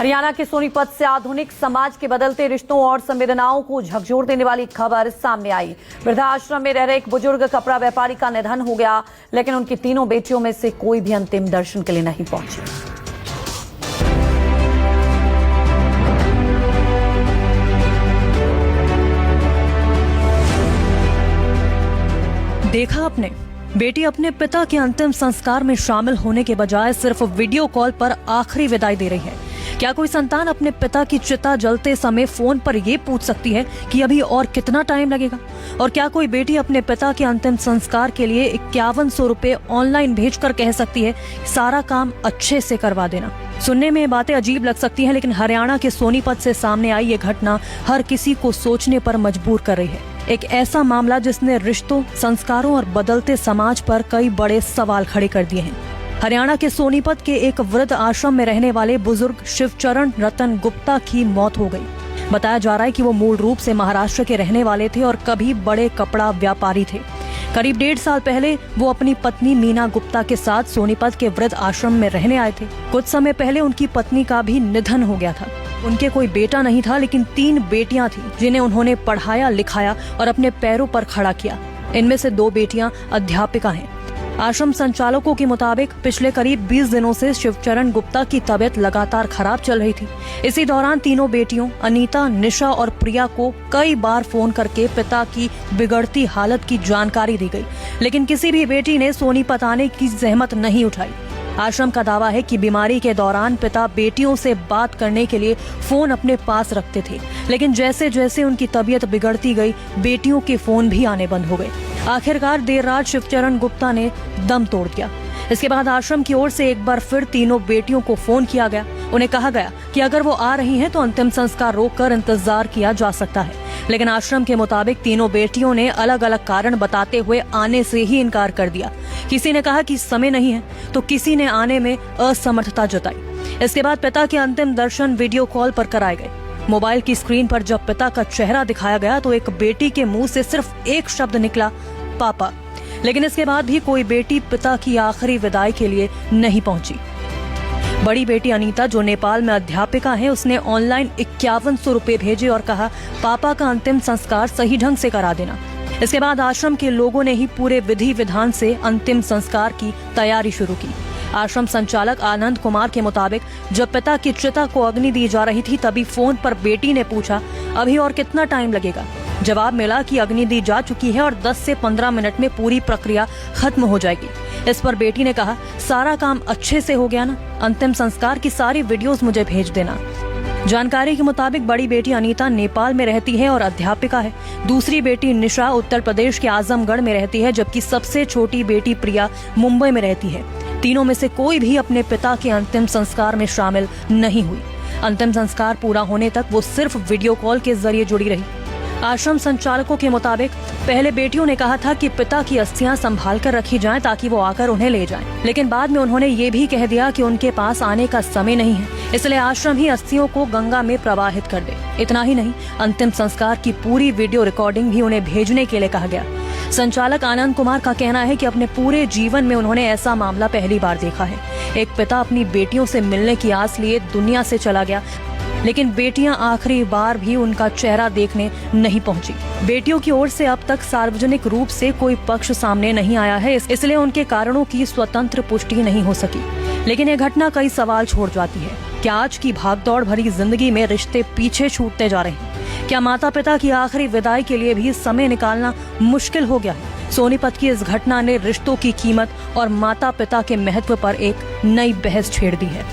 हरियाणा के सोनीपत से आधुनिक समाज के बदलते रिश्तों और संवेदनाओं को झकझोर देने वाली खबर सामने आई। वृद्धाश्रम में रह रहे एक बुजुर्ग कपड़ा व्यापारी का निधन हो गया, लेकिन उनकी तीनों बेटियों में से कोई भी अंतिम दर्शन के लिए नहीं पहुंची। देखा आपने, बेटी अपने पिता के अंतिम संस्कार में शामिल होने के बजाय सिर्फ वीडियो कॉल पर आखिरी विदाई दे रही है। क्या कोई संतान अपने पिता की चिता जलते समय फोन पर ये पूछ सकती है कि अभी और कितना टाइम लगेगा? और क्या कोई बेटी अपने पिता के अंतिम संस्कार के लिए 5100 रुपए ऑनलाइन भेजकर कह सकती है सारा काम अच्छे से करवा देना? सुनने में बातें अजीब लग सकती हैं, लेकिन हरियाणा के सोनीपत से सामने आई ये घटना हर किसी को सोचने पर मजबूर कर रही है। एक ऐसा मामला जिसने रिश्तों, संस्कारों और बदलते समाज पर कई बड़े सवाल खड़े कर दिए हैं। हरियाणा के सोनीपत के एक वृद्ध आश्रम में रहने वाले बुजुर्ग शिवचरण रतन गुप्ता की मौत हो गई। बताया जा रहा है कि वो मूल रूप से महाराष्ट्र के रहने वाले थे और कभी बड़े कपड़ा व्यापारी थे। करीब 1.5 साल पहले वो अपनी पत्नी मीना गुप्ता के साथ सोनीपत के वृद्ध आश्रम में रहने आए थे। कुछ समय पहले उनकी पत्नी का भी निधन हो गया था। उनके कोई बेटा नहीं था, लेकिन 3 बेटियां थी जिन्हें उन्होंने पढ़ाया, लिखाया और अपने पैरों पर खड़ा किया। इनमें से 2 बेटियां अध्यापिका हैं। आश्रम संचालकों के मुताबिक पिछले करीब 20 दिनों से शिवचरण गुप्ता की तबीयत लगातार खराब चल रही थी। इसी दौरान तीनों बेटियों अनीता, निशा और प्रिया को कई बार फोन करके पिता की बिगड़ती हालत की जानकारी दी गई, लेकिन किसी भी बेटी ने सोनीपत आने की जहमत नहीं उठाई। आश्रम का दावा है कि बीमारी के दौरान पिता बेटियों से बात करने के लिए फोन अपने पास रखते थे, लेकिन जैसे जैसे उनकी तबीयत बिगड़ती गई, बेटियों के फोन भी आने बंद हो गए। आखिरकार देर रात शिवचरण गुप्ता ने दम तोड़ दिया। इसके बाद आश्रम की ओर से एक बार फिर तीनों बेटियों को फोन किया गया। उन्हें कहा गया कि अगर वो आ रही हैं तो अंतिम संस्कार रोककर इंतजार किया जा सकता है, लेकिन आश्रम के मुताबिक तीनों बेटियों ने अलग अलग कारण बताते हुए आने से ही इनकार कर दिया। किसी ने कहा कि समय नहीं है, तो किसी ने आने में असमर्थता जताई। इसके बाद पिता के अंतिम दर्शन वीडियो कॉल पर कराए गए। मोबाइल की स्क्रीन पर जब पिता का चेहरा दिखाया गया तो एक बेटी के मुंह से सिर्फ एक शब्द निकला, पापा। लेकिन इसके बाद भी कोई बेटी पिता की आखिरी विदाई के लिए नहीं पहुंची। बड़ी बेटी अनीता, जो नेपाल में अध्यापिका है, उसने ऑनलाइन 5100 रुपए भेजे और कहा पापा का अंतिम संस्कार सही ढंग से करा देना। इसके बाद आश्रम के लोगों ने ही पूरे विधि विधान से अंतिम संस्कार की तैयारी शुरू की। आश्रम संचालक आनंद कुमार के मुताबिक जब पिता की चिता को अग्नि दी जा रही थी, तभी फोन पर बेटी ने पूछा अभी और कितना टाइम लगेगा। जवाब मिला कि अग्नि दी जा चुकी है और 10 से 15 मिनट में पूरी प्रक्रिया खत्म हो जाएगी। इस पर बेटी ने कहा सारा काम अच्छे से हो गया ना, अंतिम संस्कार की सारी वीडियोस मुझे भेज देना। जानकारी के मुताबिक बड़ी बेटी अनीता नेपाल में रहती है और अध्यापिका है। दूसरी बेटी निशा उत्तर प्रदेश के आजमगढ़ में रहती है, जबकि सबसे छोटी बेटी प्रिया मुंबई में रहती है। तीनों में से कोई भी अपने पिता के अंतिम संस्कार में शामिल नहीं हुई। अंतिम संस्कार पूरा होने तक वो सिर्फ वीडियो कॉल के जरिए जुड़ी रही। आश्रम संचालकों के मुताबिक पहले बेटियों ने कहा था कि पिता की अस्थियां संभाल कर रखी जाएं ताकि वो आकर उन्हें ले जाएं, लेकिन बाद में उन्होंने ये भी कह दिया कि उनके पास आने का समय नहीं है, इसलिए आश्रम ही अस्थियों को गंगा में प्रवाहित कर दे। इतना ही नहीं, अंतिम संस्कार की पूरी वीडियो रिकॉर्डिंग भी उन्हें भेजने के लिए कहा गया। संचालक आनंद कुमार का कहना है कि अपने पूरे जीवन में उन्होंने ऐसा मामला पहली बार देखा है। एक पिता अपनी बेटियों से मिलने की आस लिए दुनिया से चला गया, लेकिन बेटियां आखिरी बार भी उनका चेहरा देखने नहीं पहुंची। बेटियों की ओर से अब तक सार्वजनिक रूप से कोई पक्ष सामने नहीं आया है, इसलिए उनके कारणों की स्वतंत्र पुष्टि नहीं हो सकी। लेकिन यह घटना कई सवाल छोड़ जाती है। क्या आज की भागदौड़ भरी जिंदगी में रिश्ते पीछे छूटते जा रहे हैं? क्या माता पिता की आखिरी विदाई के लिए भी समय निकालना मुश्किल हो गया है? सोनीपत की इस घटना ने रिश्तों की कीमत और माता पिता के महत्व पर एक नई बहस छेड़ दी है।